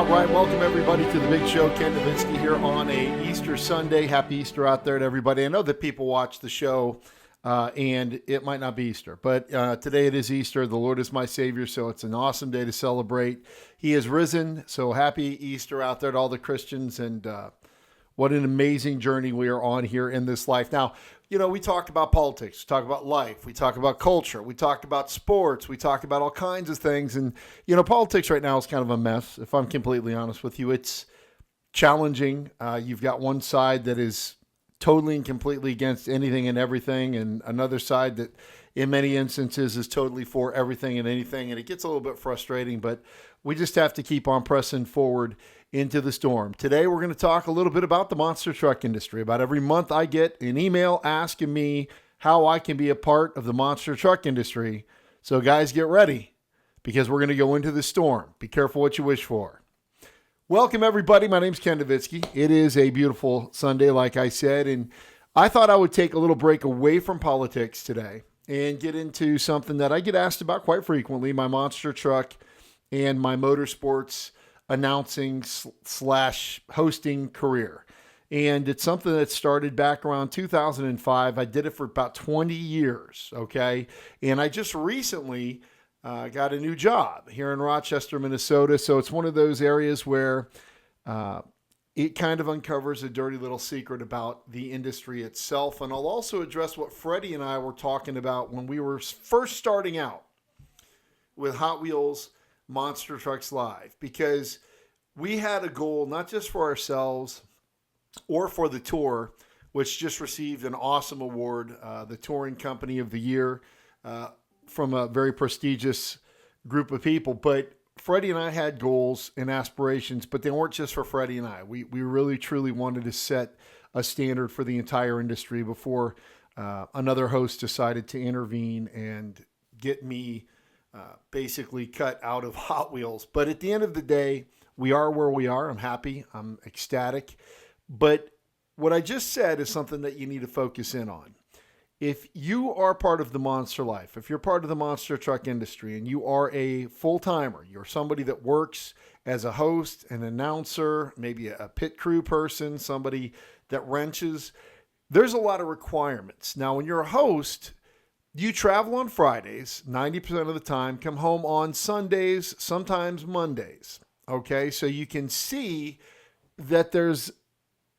right, welcome everybody to the big show. Ken here on a Easter Sunday. Happy Easter out there to everybody. I know that people watch the show and it might not be Easter, but today it is Easter. The Lord is my Savior, so it's an awesome day to celebrate. He is risen, so happy Easter out there to all the Christians, and what an amazing journey we are on here in this life. Now, you know, we talked about politics, we talked about life, we talked about culture, we talked about sports, we talked about all kinds of things. And, you know, politics right now is kind of a mess, if I'm completely honest with you. It's challenging. You've got one side that is totally and completely against anything and everything, and another side that in many instances is totally for everything and anything. And it gets a little bit frustrating, but we just have to keep on pressing forward into the storm. Today, we're going to talk a little bit about the monster truck industry. About every month, I get an email asking me how I can be a part of the monster truck industry. So guys, get ready, because we're going to go into the storm. Be careful what you wish for. Welcome, everybody. My name's Ken Novitsky. It is a beautiful Sunday, like I said, and I thought I would take a little break away from politics today and get into something that I get asked about quite frequently, my monster truck and my motorsports announcing / hosting career. And it's something that started back around 2005. I did it for about 20 years, okay? And I just recently got a new job here in Rochester, Minnesota. So it's one of those areas where it kind of uncovers a dirty little secret about the industry itself. And I'll also address what Freddie and I were talking about when we were first starting out with Hot Wheels Monster Trucks Live, because we had a goal not just for ourselves or for the tour, which just received an awesome award, the Touring Company of the Year, from a very prestigious group of people. But Freddie and I had goals and aspirations, but they weren't just for Freddie and I. We really, truly wanted to set a standard for the entire industry before another host decided to intervene and get me basically cut out of Hot Wheels. But at the end of the day, we are where we are. I'm happy. I'm ecstatic. But what I just said is something that you need to focus in on. If you are part of the monster life, if you're part of the monster truck industry and you are a full-timer, you're somebody that works as a host, an announcer, maybe a pit crew person, somebody that wrenches, there's a lot of requirements. Now, when you're a host, you travel on Fridays, 90% of the time, come home on Sundays, sometimes Mondays. Okay, so you can see that there's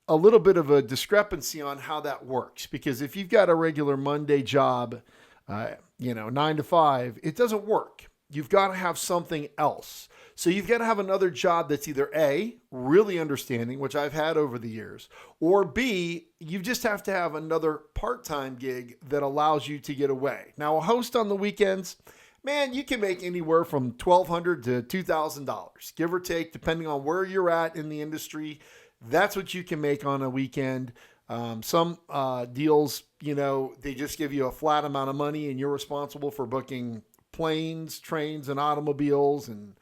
a little bit of a discrepancy on how that works, because if you've got a regular Monday job, 9 to 5, it doesn't work. You've got to have something else. So you've got to have another job that's either A, really understanding, which I've had over the years, or B, you just have to have another part-time gig that allows you to get away. Now, a host on the weekends, man, you can make anywhere from $1,200 to $2,000, give or take, depending on where you're at in the industry. That's what you can make on a weekend. Some deals, they just give you a flat amount of money and you're responsible for booking planes, trains, and automobiles and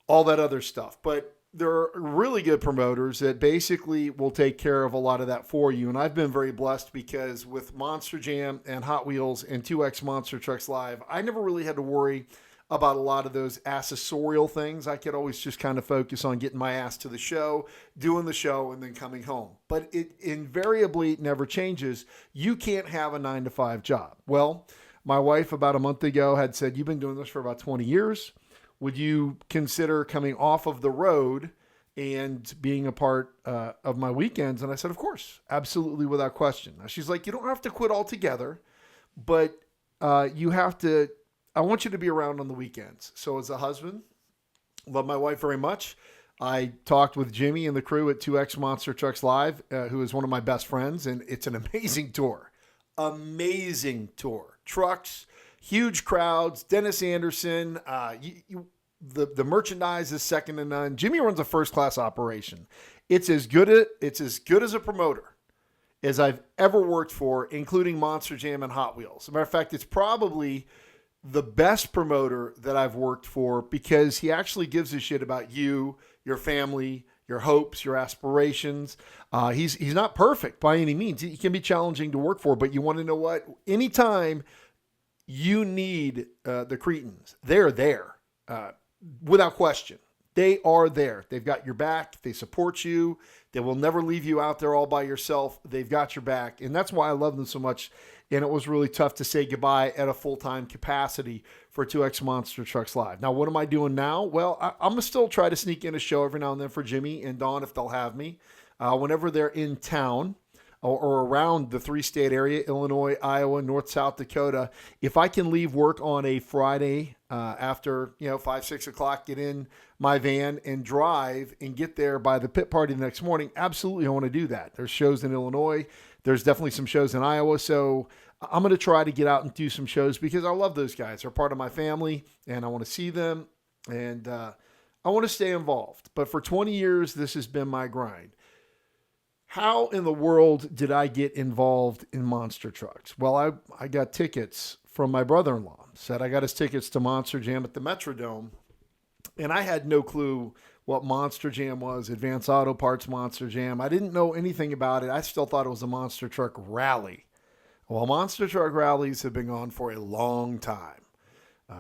all that other stuff. But there are really good promoters that basically will take care of a lot of that for you. And I've been very blessed because with Monster Jam and Hot Wheels and 2X Monster Trucks Live, I never really had to worry about a lot of those accessorial things. I could always just kind of focus on getting my ass to the show, doing the show, and then coming home. But it invariably never changes. You can't have a 9 to 5 job. Well, my wife about a month ago had said, you've been doing this for about 20 years. Would you consider coming off of the road and being a part of my weekends? And I said, of course, absolutely, without question. Now, she's like, you don't have to quit altogether, but you have to, I want you to be around on the weekends. So as a husband, love my wife very much. I talked with Jimmy and the crew at 2X Monster Trucks Live, who is one of my best friends, and it's an amazing tour. Amazing tour. Trucks, huge crowds, Dennis Anderson, the merchandise is second to none. Jimmy runs a first-class operation. It's as good as a promoter as I've ever worked for, including Monster Jam and Hot Wheels. As a matter of fact, it's probably the best promoter that I've worked for, because he actually gives a shit about you, your family, your hopes, your aspirations. He's not perfect by any means. He can be challenging to work for, but you want to know what? Anytime you need the Cretans, they're there without question. They are there. They've got your back. They support you. They will never leave you out there all by yourself. They've got your back. And that's why I love them so much. And it was really tough to say goodbye at a full-time capacity for 2X Monster Trucks Live. Now, what am I doing now? Well, I'm going to still try to sneak in a show every now and then for Jimmy and Dawn if they'll have me. Whenever they're in town or around the 3-state area, Illinois, Iowa, North, South Dakota, if I can leave work on a Friday after 5, 6 o'clock, get in my van and drive and get there by the pit party the next morning, absolutely I want to do that. There's shows in Illinois. There's definitely some shows in Iowa. So I'm going to try to get out and do some shows because I love those guys. They're part of my family and I want to see them and I want to stay involved. But for 20 years, this has been my grind. How in the world did I get involved in monster trucks? Well, I got tickets from my brother-in-law. Said I got his tickets to Monster Jam at the Metrodome. And I had no clue what Monster Jam was, Advanced Auto Parts Monster Jam. I didn't know anything about it. I still thought it was a monster truck rally. Well, monster truck rallies have been gone for a long time.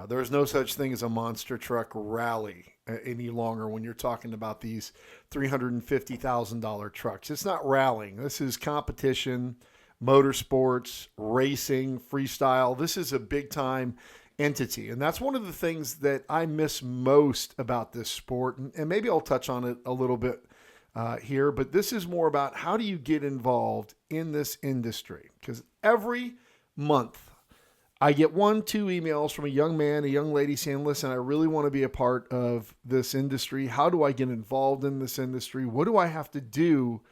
There is no such thing as a monster truck rally any longer when you're talking about these $350,000 trucks. It's not rallying. This is competition, motorsports, racing, freestyle. This is a big-time entity. And that's one of the things that I miss most about this sport. And maybe I'll touch on it a little bit here, but this is more about how do you get involved in this industry? Because every month I get 1-2 emails from a young man, a young lady saying, listen, I really want to be a part of this industry. How do I get involved in this industry? What do I have to do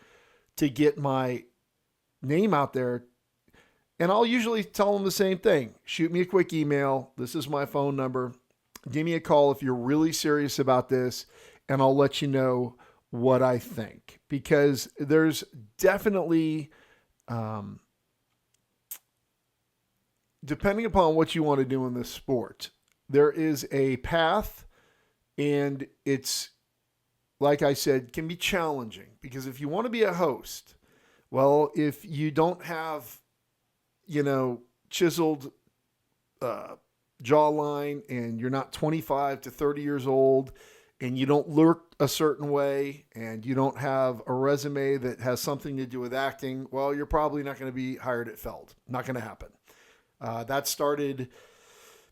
to get my name out there? And I'll usually tell them the same thing. Shoot me a quick email. This is my phone number. Give me a call if you're really serious about this, and I'll let you know what I think. Because there's definitely, depending upon what you want to do in this sport, there is a path, and it's, like I said, can be challenging. Because if you want to be a host, well, if you don't have chiseled jawline and you're not 25 to 30 years old and you don't look a certain way and you don't have a resume that has something to do with acting, well, you're probably not going to be hired at Feld. Not going to happen. That started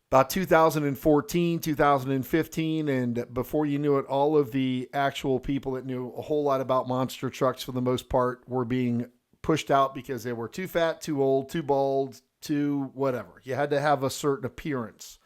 about 2014, 2015, and before you knew it, all of the actual people that knew a whole lot about monster trucks for the most part were being pushed out because they were too fat, too old, too bald, too whatever. You had to have a certain appearance.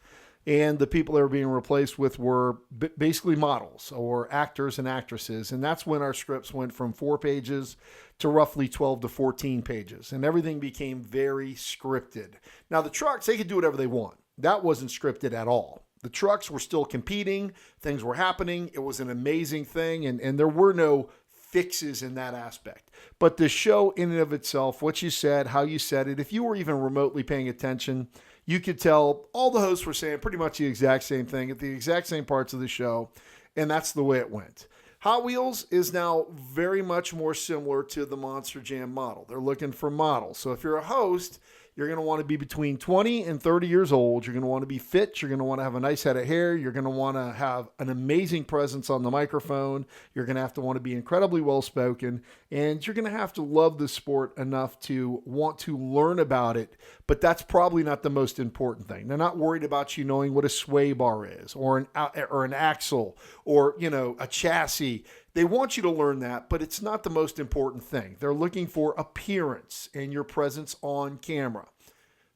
And the people that were being replaced with were basically models or actors and actresses. And that's when our scripts went from 4 pages to roughly 12 to 14 pages. And everything became very scripted. Now, the trucks, they could do whatever they want. That wasn't scripted at all. The trucks were still competing. Things were happening. It was an amazing thing. And there were no fixes in that aspect. But the show in and of itself, what you said, how you said it, if you were even remotely paying attention, you could tell all the hosts were saying pretty much the exact same thing at the exact same parts of the show. And that's the way it went. Hot Wheels is now very much more similar to the Monster Jam model. They're looking for models. So if you're a host, you're going to want to be between 20 and 30 years old. You're going to want to be fit. You're going to want to have a nice head of hair. You're going to want to have an amazing presence on the microphone. You're going to have to want to be incredibly well-spoken. And you're going to have to love the sport enough to want to learn about it. But that's probably not the most important thing. They're not worried about you knowing what a sway bar is or an axle or, a chassis. They want you to learn that, but it's not the most important thing. They're looking for appearance and your presence on camera.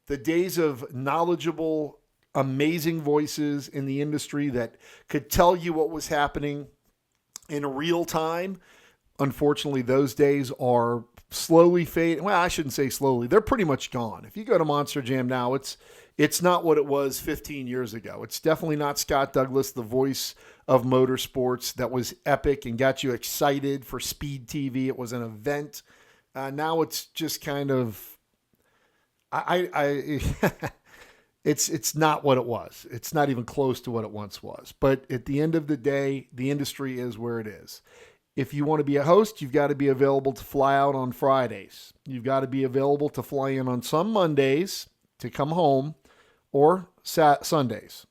The days of knowledgeable, amazing voices in the industry that could tell you what was happening in real time, unfortunately, those days are slowly fading. Well, I shouldn't say slowly. They're pretty much gone. If you go to Monster Jam now, it's not what it was 15 years ago. It's definitely not Scott Douglas, the voice of motorsports that was epic and got you excited for Speed TV. It was an event. Now it's just kind of, it's not what it was. It's not even close to what it once was. But at the end of the day, the industry is where it is. If you want to be a host, you've got to be available to fly out on Fridays. You've got to be available to fly in on some Mondays to come home or Sundays.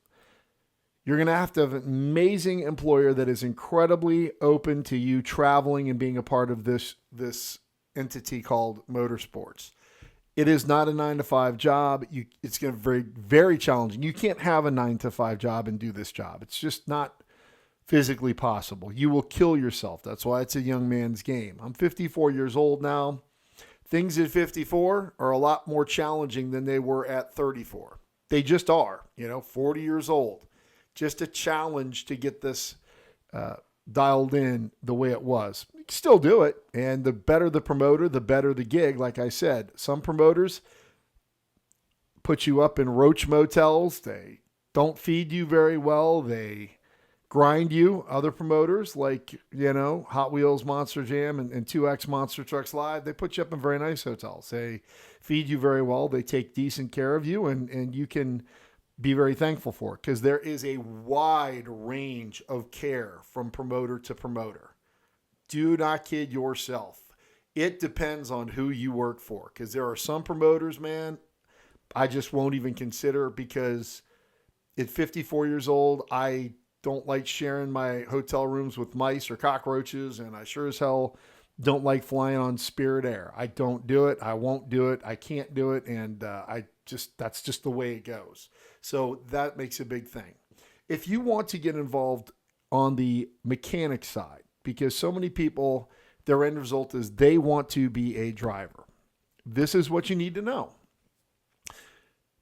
You're going to have an amazing employer that is incredibly open to you traveling and being a part of this entity called motorsports. It is not a 9-to-5 job. It's going to be very, very challenging. You can't have a 9-to-5 job and do this job. It's just not physically possible. You will kill yourself. That's why it's a young man's game. I'm 54 years old now. Things at 54 are a lot more challenging than they were at 34. They just are, 40 years old. Just a challenge to get this dialed in the way it was. You can still do it. And the better the promoter, the better the gig. Like I said, some promoters put you up in roach motels. They don't feed you very well. They grind you. Other promoters like, Hot Wheels Monster Jam and 2X Monster Trucks Live, they put you up in very nice hotels. They feed you very well. They take decent care of you, and you can be very thankful for it, because there is a wide range of care from promoter to promoter. Do not kid yourself. It depends on who you work for, because there are some promoters, man, I just won't even consider, because at 54 years old, I don't like sharing my hotel rooms with mice or cockroaches, and I sure as hell don't like flying on Spirit Air. I don't do it. I won't do it. I can't do it, and that's just the way it goes. So that makes a big thing. If you want to get involved on the mechanic side, because so many people, their end result is they want to be a driver. This is what you need to know.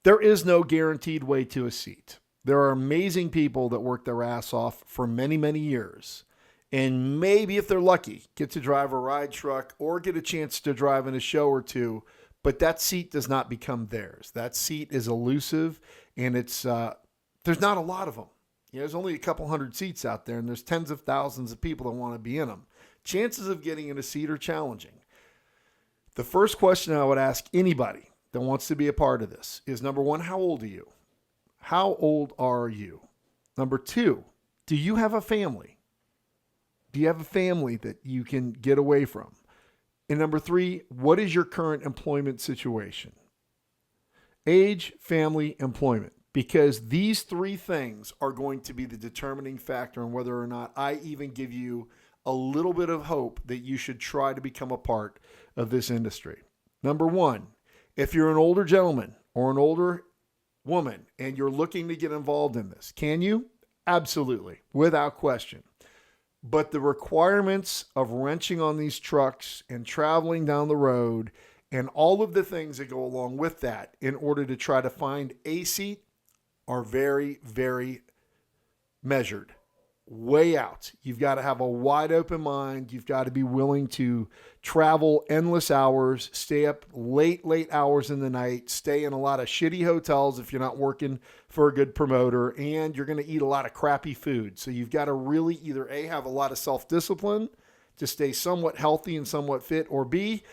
There is no guaranteed way to a seat. There are amazing people that work their ass off for many, many years. And maybe if they're lucky, get to drive a ride truck or get a chance to drive in a show or two. But that seat does not become theirs. That seat is elusive, and it's there's not a lot of them. There's only a couple hundred seats out there, and there's tens of thousands of people that want to be in them. Chances of getting in a seat are challenging. The first question I would ask anybody that wants to be a part of this is, number one, how old are you? How old are you? Number two, do you have a family? Do you have a family that you can get away from? And number three, what is your current employment situation? Age, family, employment. Because these three things are going to be the determining factor in whether or not I even give you a little bit of hope that you should try to become a part of this industry. Number one, if you're an older gentleman or an older woman and you're looking to get involved in this, can you? Absolutely, without question. But the requirements of wrenching on these trucks and traveling down the road and all of the things that go along with that in order to try to find a seat are very, very measured. Way out. You've got to have a wide open mind. You've got to be willing to travel endless hours, stay up late hours in the night, stay in a lot of shitty hotels if you're not working for a good promoter, and you're going to eat a lot of crappy food. So you've got to really either A, have a lot of self-discipline to stay somewhat healthy and somewhat fit, or B,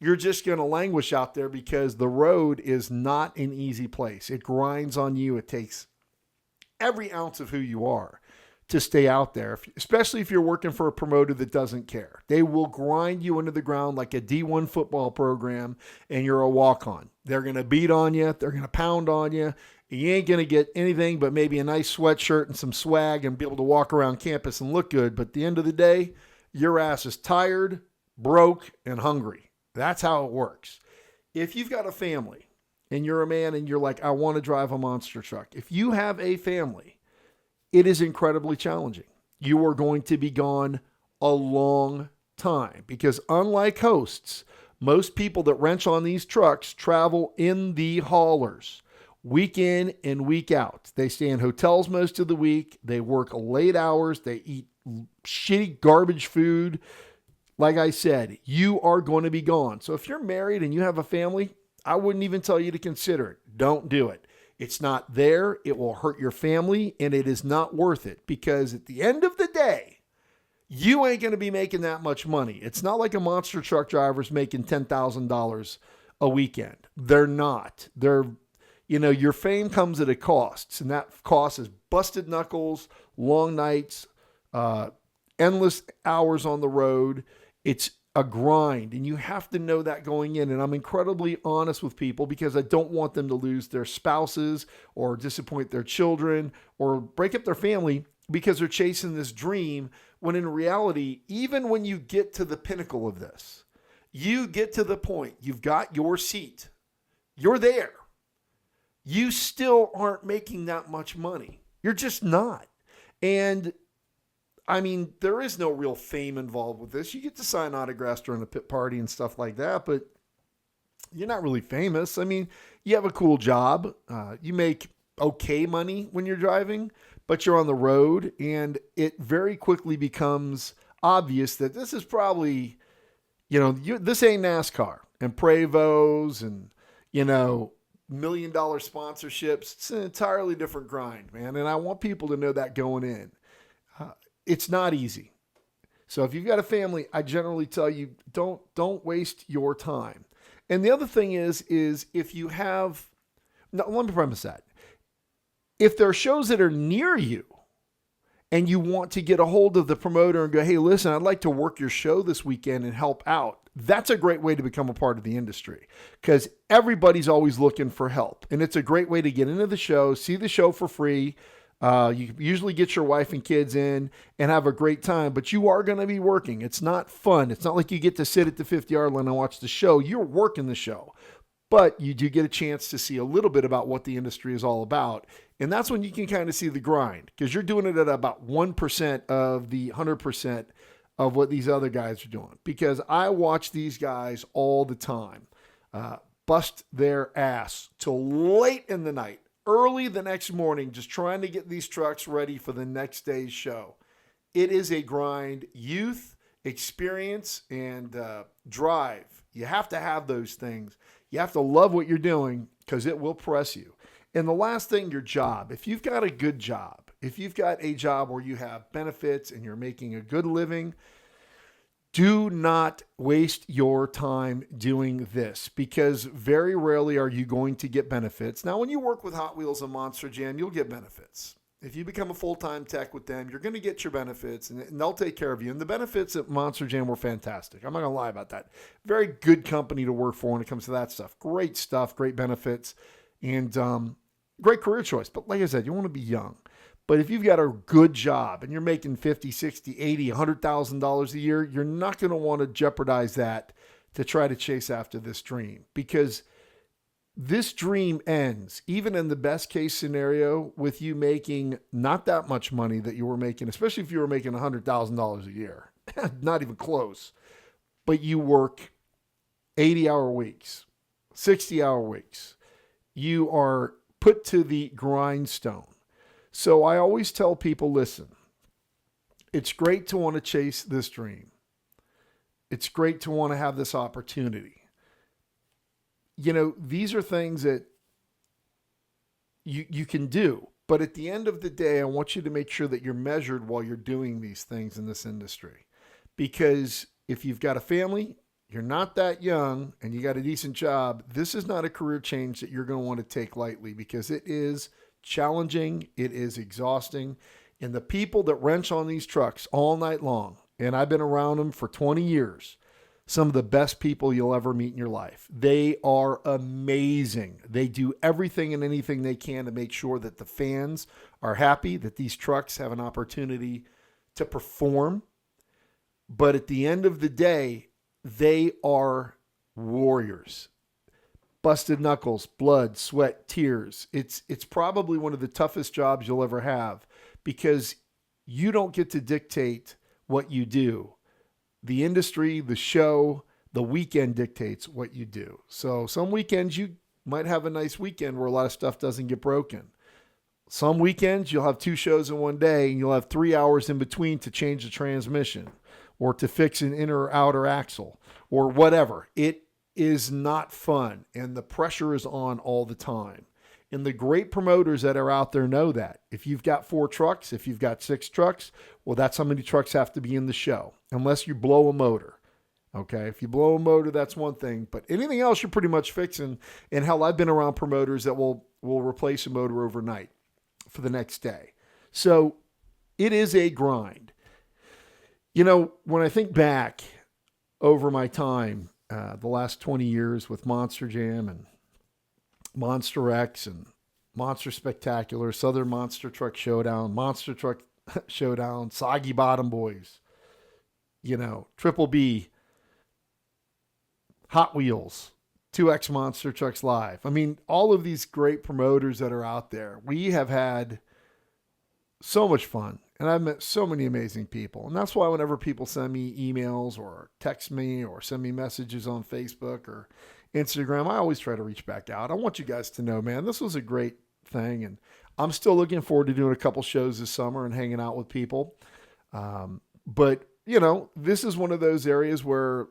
you're just going to languish out there because the road is not an easy place. It grinds on you. It takes every ounce of who you are to stay out there, especially if you're working for a promoter that doesn't care. They will grind you into the ground like a D1 football program, and you're a walk-on. They're going to beat on you. They're going to pound on you. You ain't going to get anything but maybe a nice sweatshirt and some swag and be able to walk around campus and look good. But at the end of the day, your ass is tired, broke, and hungry. That's how it works. If you've got a family and you're a man and you're like, I want to drive a monster truck. If you have a family, it is incredibly challenging. You are going to be gone a long time because unlike hosts, most people that wrench on these trucks travel in the haulers week in and week out. They stay in hotels most of the week. They work late hours. They eat shitty garbage food. Like I said, you are going to be gone. So if you're married and you have a family, I wouldn't even tell you to consider it. Don't do it. It's not there. It will hurt your family, and it is not worth it because at the end of the day, you ain't going to be making that much money. It's not like a monster truck driver's making $10,000 a weekend. They're not. Your fame comes at a cost, and that cost is busted knuckles, long nights, endless hours on the road. It's a grind, and you have to know that going in. And I'm incredibly honest with people because I don't want them to lose their spouses or disappoint their children or break up their family because they're chasing this dream, when in reality, even when you get to the pinnacle of this, you get to the point, you've got your seat, you're there, you still aren't making that much money. You're just not. And I mean, there is no real fame involved with this. You get to sign autographs during a pit party and stuff like that, but you're not really famous. I mean, you have a cool job. You make okay money when you're driving, but you're on the road, and it very quickly becomes obvious that this is probably, this ain't NASCAR and Prevost and, $1 million sponsorships. It's an entirely different grind, man. And I want people to know that going in. It's not easy. So if you've got a family, I generally tell you, don't waste your time. And the other thing is if you have, no, let me premise that. If there are shows that are near you and you want to get a hold of the promoter and go, hey, listen, I'd like to work your show this weekend and help out, that's a great way to become a part of the industry, because everybody's always looking for help. And it's a great way to get into the show, see the show for free. You usually get your wife and kids in and have a great time, but you are going to be working. It's not fun. It's not like you get to sit at the 50-yard line and watch the show. You're working the show, but you do get a chance to see a little bit about what the industry is all about. And that's when you can kind of see the grind, because you're doing it at about 1% of the 100% of what these other guys are doing. Because I watch these guys all the time bust their ass till late in the night, early the next morning, just trying to get these trucks ready for the next day's show. It is a grind. Youth, experience, and drive. You have to have those things. You have to love what you're doing, because it will press you. And the last thing, your job. If you've got a good job, if you've got a job where you have benefits and you're making a good living, do not waste your time doing this, because very rarely are you going to get benefits. Now, when you work with Hot Wheels and Monster Jam, you'll get benefits. If you become a full-time tech with them, you're going to get your benefits, and they'll take care of you. And the benefits at Monster Jam were fantastic. I'm not going to lie about that. Very good company to work for when it comes to that stuff. Great stuff, great benefits, and great career choice. But like I said, you want to be young. But if you've got a good job and you're making $50, $60, $80, $100,000 a year, you're not going to want to jeopardize that to try to chase after this dream, because this dream ends, even in the best case scenario, with you making not that much money that you were making, especially if you were making $100,000 a year, not even close. But you work 80-hour weeks, 60-hour weeks. You are put to the grindstone. So I always tell people, listen, it's great to want to chase this dream. It's great to want to have this opportunity. These are things that you can do. But at the end of the day, I want you to make sure that you're measured while you're doing these things in this industry. Because if you've got a family, you're not that young, and you got a decent job, this is not a career change that you're going to want to take lightly, because it is challenging, it is exhausting, and the people that wrench on these trucks all night long, and I've been around them for 20 years, some of the best people you'll ever meet in your life. They are amazing. They do everything and anything they can to make sure that the fans are happy, that these trucks have an opportunity to perform. But at the end of the day, they are warriors. Busted knuckles, blood, sweat, tears. It's probably one of the toughest jobs you'll ever have, because you don't get to dictate what you do. The industry, the show, the weekend dictates what you do. So some weekends you might have a nice weekend where a lot of stuff doesn't get broken. Some weekends you'll have 2 shows in one day, and you'll have 3 hours in between to change the transmission or to fix an inner or outer axle or whatever. It is not fun, and the pressure is on all the time. And the great promoters that are out there know that. If you've got 4 trucks, if you've got 6 trucks, well, that's how many trucks have to be in the show, unless you blow a motor. Okay, if you blow a motor, that's one thing, but anything else you're pretty much fixing. And hell, I've been around promoters that will replace a motor overnight for the next day. So it is a grind. When I think back, over my time, the last 20 years with Monster Jam and Monster X and Monster Spectacular, Southern Monster Truck Showdown, Monster Truck Showdown, Soggy Bottom Boys, Triple B, Hot Wheels, 2X Monster Trucks Live. I mean, all of these great promoters that are out there, we have had so much fun. And I've met so many amazing people. And that's why whenever people send me emails or text me or send me messages on Facebook or Instagram, I always try to reach back out. I want you guys to know, man, this was a great thing. And I'm still looking forward to doing a couple shows this summer and hanging out with people. But, this is one of those areas where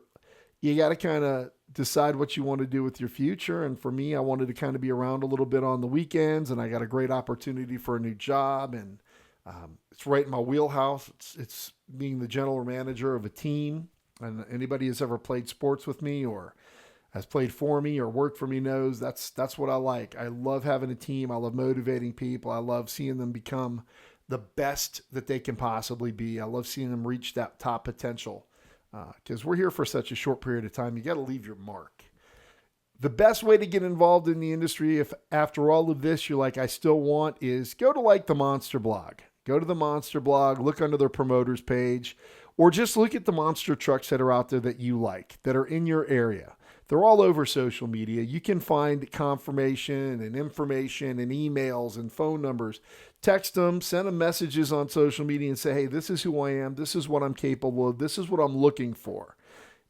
you got to kind of decide what you want to do with your future. And for me, I wanted to kind of be around a little bit on the weekends, and I got a great opportunity for a new job. And it's right in my wheelhouse. It's being the general manager of a team. And anybody who's ever played sports with me or has played for me or worked for me knows that's what I like. I love having a team. I love motivating people. I love seeing them become the best that they can possibly be. I love seeing them reach that top potential because we're here for such a short period of time. You got to leave your mark. The best way to get involved in the industry, if after all of this you're like, I still want, is go to the Monster blog. Go to the Monster blog, look under their promoters page, or just look at the monster trucks that are out there that you like, that are in your area. They're all over social media. You can find confirmation and information and emails and phone numbers. Text them, send them messages on social media and say, hey, this is who I am. This is what I'm capable of. This is what I'm looking for.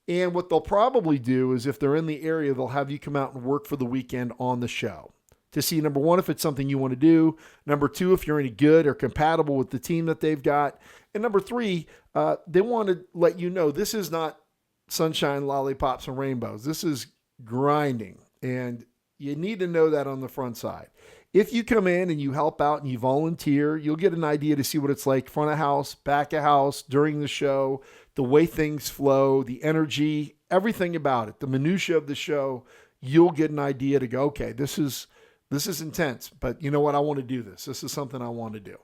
And what they'll probably do is if they're in the area, they'll have you come out and work for the weekend on the show to see, number one, if it's something you want to do. Number two, if you're any good or compatible with the team that they've got. And number three, they want to let you know this is not sunshine, lollipops, and rainbows. This is grinding. And you need to know that on the front side. If you come in and you help out and you volunteer, you'll get an idea to see what it's like front of house, back of house, during the show, the way things flow, the energy, everything about it, the minutia of the show. You'll get an idea to go, okay, this is intense, but you know what? I want to do this. This is something I want to do.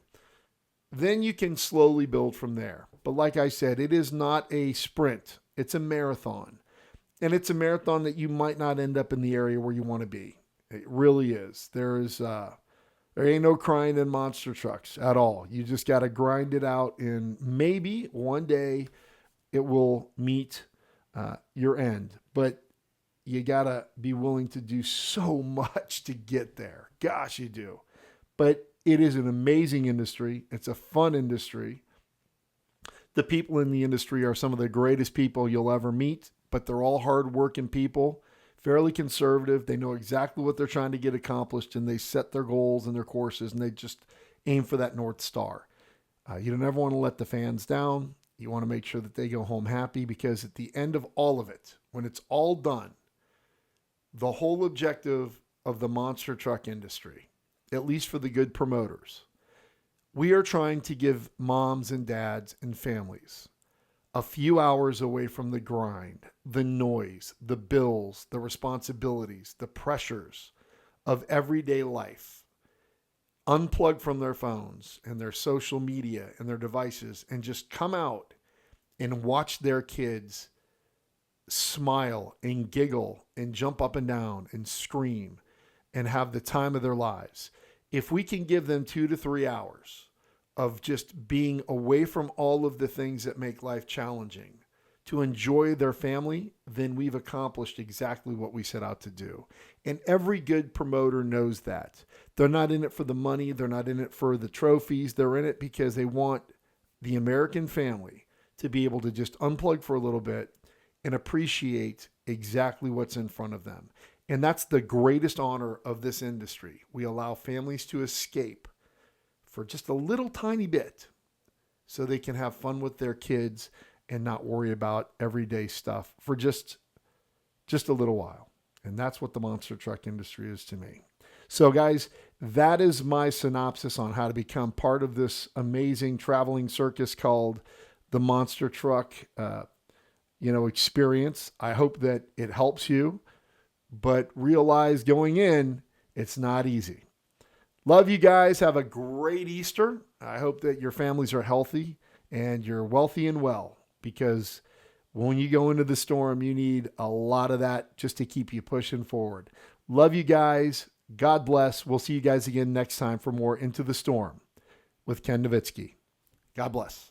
Then you can slowly build from there. But like I said, it is not a sprint. It's a marathon. And it's a marathon that you might not end up in the area where you want to be. It really is. There ain't no crying in monster trucks at all. You just got to grind it out, and maybe one day it will meet your end. But you got to be willing to do so much to get there. Gosh, you do. But it is an amazing industry. It's a fun industry. The people in the industry are some of the greatest people you'll ever meet, but they're all hardworking people, fairly conservative. They know exactly what they're trying to get accomplished, and they set their goals and their courses, and they just aim for that North Star. You don't ever want to let the fans down. You want to make sure that they go home happy, because at the end of all of it, when it's all done, the whole objective of the monster truck industry, at least for the good promoters, we are trying to give moms and dads and families a few hours away from the grind, the noise, the bills, the responsibilities, the pressures of everyday life. Unplug from their phones and their social media and their devices and just come out and watch their kids smile and giggle and jump up and down and scream and have the time of their lives. If we can give them 2 to 3 hours of just being away from all of the things that make life challenging to enjoy their family, then we've accomplished exactly what we set out to do. And every good promoter knows that. They're not in it for the money. They're not in it for the trophies. They're in it because they want the American family to be able to just unplug for a little bit and appreciate exactly what's in front of them. And that's the greatest honor of this industry. We allow families to escape for just a little tiny bit so they can have fun with their kids and not worry about everyday stuff for just a little while. And that's what the monster truck industry is to me. So guys, that is my synopsis on how to become part of this amazing traveling circus called the monster truck experience. I hope that it helps you, but realize going in, it's not easy. Love you guys. Have a great Easter. I hope that your families are healthy and you're wealthy and well, because When you go into the storm, you need a lot of that just to keep you pushing forward. Love you guys. God bless. We'll see you guys again next time for more Into the Storm with Ken Nowitzki. God bless.